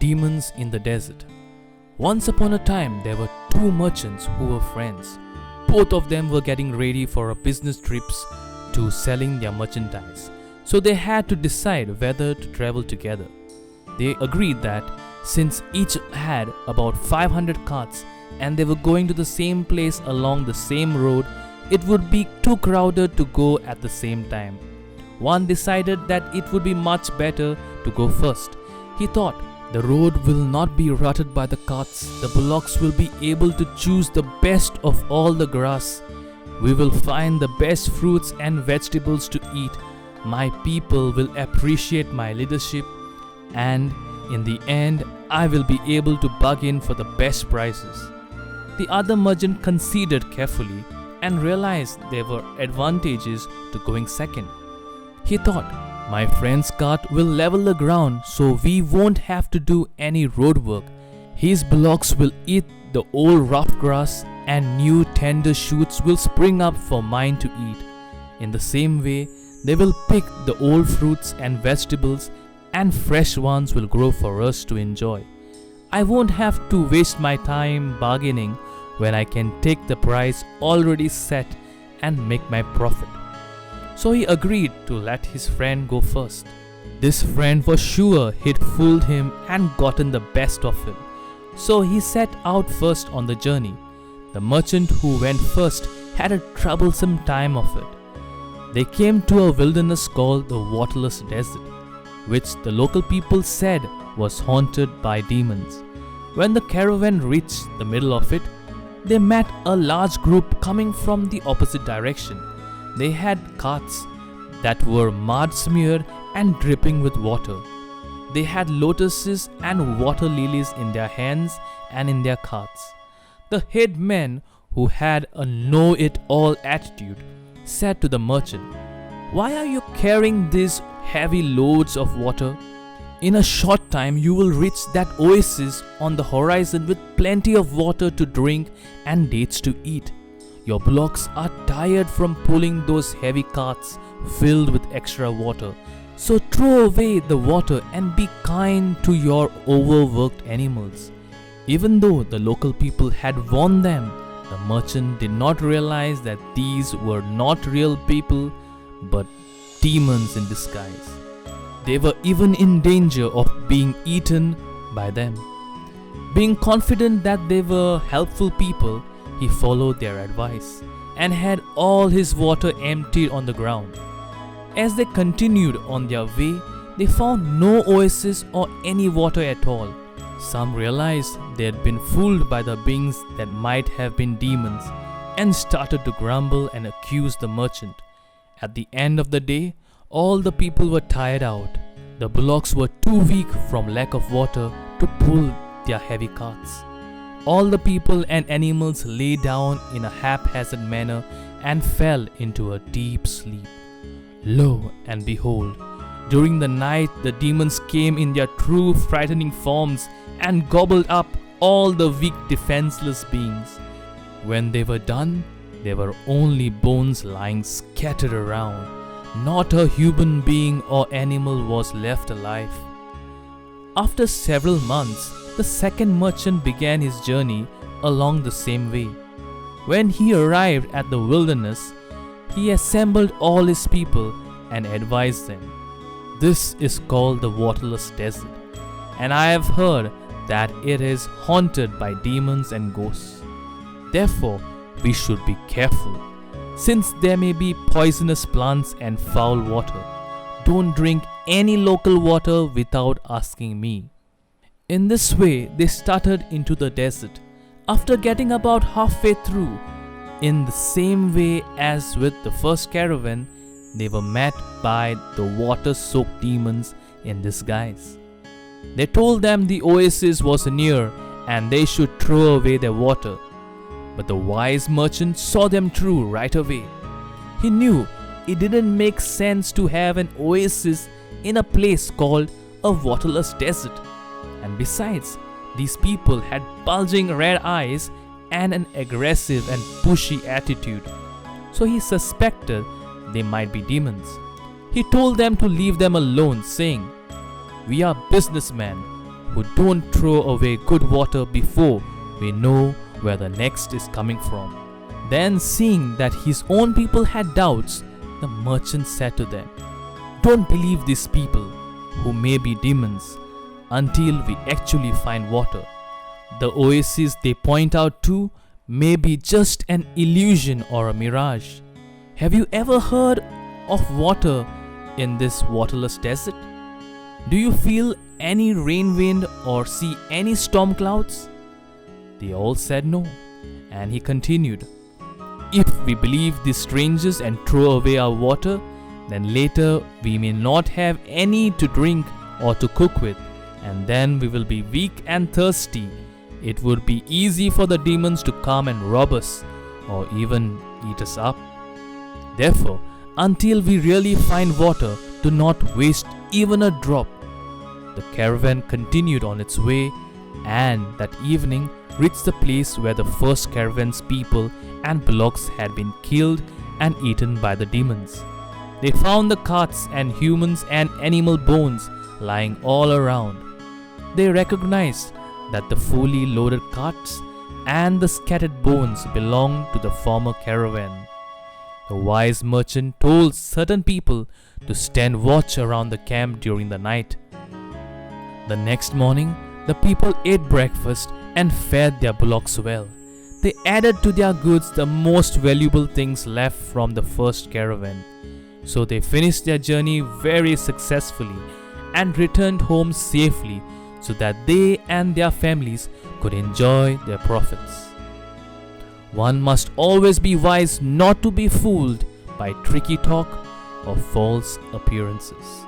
Demons in the desert. Once upon a time, there were two merchants who were friends. Both of them were getting ready for a business trips to selling their merchandise. So they had to decide whether to travel together. They agreed that since each had about 500 carts and they were going to the same place along the same road, it would be too crowded to go at the same time. One decided that it would be much better to go first. He thought, the road will not be rutted by the carts. The bullocks will be able to choose the best of all the grass. We will find the best fruits and vegetables to eat. My people will appreciate my leadership, and in the end, I will be able to bargain for the best prices. The other merchant considered carefully and realized there were advantages to going second. He thought, my friend's cart will level the ground so we won't have to do any road work. His bullocks will eat the old rough grass and new tender shoots will spring up for mine to eat. In the same way, they will pick the old fruits and vegetables and fresh ones will grow for us to enjoy. I won't have to waste my time bargaining when I can take the price already set and make my profit. So he agreed to let his friend go first. This friend was sure he'd fooled him and gotten the best of him. So he set out first on the journey. The merchant who went first had a troublesome time of it. They came to a wilderness called the Waterless Desert, which the local people said was haunted by demons. When the caravan reached the middle of it, they met a large group coming from the opposite direction. They had carts that were mud smeared and dripping with water. They had lotuses and water lilies in their hands and in their carts. The head man, who had a know-it-all attitude, said to the merchant, "Why are you carrying these heavy loads of water? In a short time you will reach that oasis on the horizon with plenty of water to drink and dates to eat. Your bullocks are tired from pulling those heavy carts filled with extra water. So throw away the water and be kind to your overworked animals." Even though the local people had warned them, the merchant did not realize that these were not real people but demons in disguise. They were even in danger of being eaten by them. Being confident that they were helpful people, he followed their advice and had all his water emptied on the ground. As they continued on their way, they found no oasis or any water at all. Some realized they had been fooled by the beings that might have been demons and started to grumble and accuse the merchant. At the end of the day, all the people were tired out. The bullocks were too weak from lack of water to pull their heavy carts. All the people and animals lay down in a haphazard manner and fell into a deep sleep. Lo and behold, during the night the demons came in their true frightening forms and gobbled up all the weak defenseless beings. When they were done, there were only bones lying scattered around. Not a human being or animal was left alive. After several months, the second merchant began his journey along the same way. When he arrived at the wilderness, he assembled all his people and advised them, "This is called the Waterless Desert, and I have heard that it is haunted by demons and ghosts. Therefore, we should be careful. Since there may be poisonous plants and foul water, don't drink any local water without asking me." In this way, they started into the desert. After getting about halfway through, in the same way as with the first caravan, they were met by the water-soaked demons in disguise. They told them the oasis was near and they should throw away their water. But the wise merchant saw them through right away. He knew it didn't make sense to have an oasis in a place called a waterless desert. And besides, these people had bulging red eyes and an aggressive and pushy attitude. So he suspected they might be demons. He told them to leave them alone, saying, "We are businessmen. who don't throw away good water before we know where the next is coming from. Then, seeing that his own people had doubts, the merchant said to them, "Don't believe these people, who may be demons, until we actually find water. The oasis they point out to may be just an illusion or a mirage. Have you ever heard of water in this waterless desert? Do you feel any rain wind or see any storm clouds?" They all said no, and he continued, "If we believe these strangers and throw away our water, then later we may not have any to drink or to cook with, and then we will be weak and thirsty. It would be easy for the demons to come and rob us or even eat us up. Therefore, until we really find water, do not waste even a drop." The caravan continued on its way, and that evening reached the place where the first caravan's people and bullocks had been killed and eaten by the demons. They found the carts and humans and animal bones lying all around. They recognized that the fully loaded carts and the scattered bones belonged to the former caravan. The wise merchant told certain people to stand watch around the camp during the night. The next morning, the people ate breakfast and fed their bullocks well. They added to their goods the most valuable things left from the first caravan. So they finished their journey very successfully and returned home safely so that they and their families could enjoy their profits. One must always be wise not to be fooled by tricky talk or false appearances.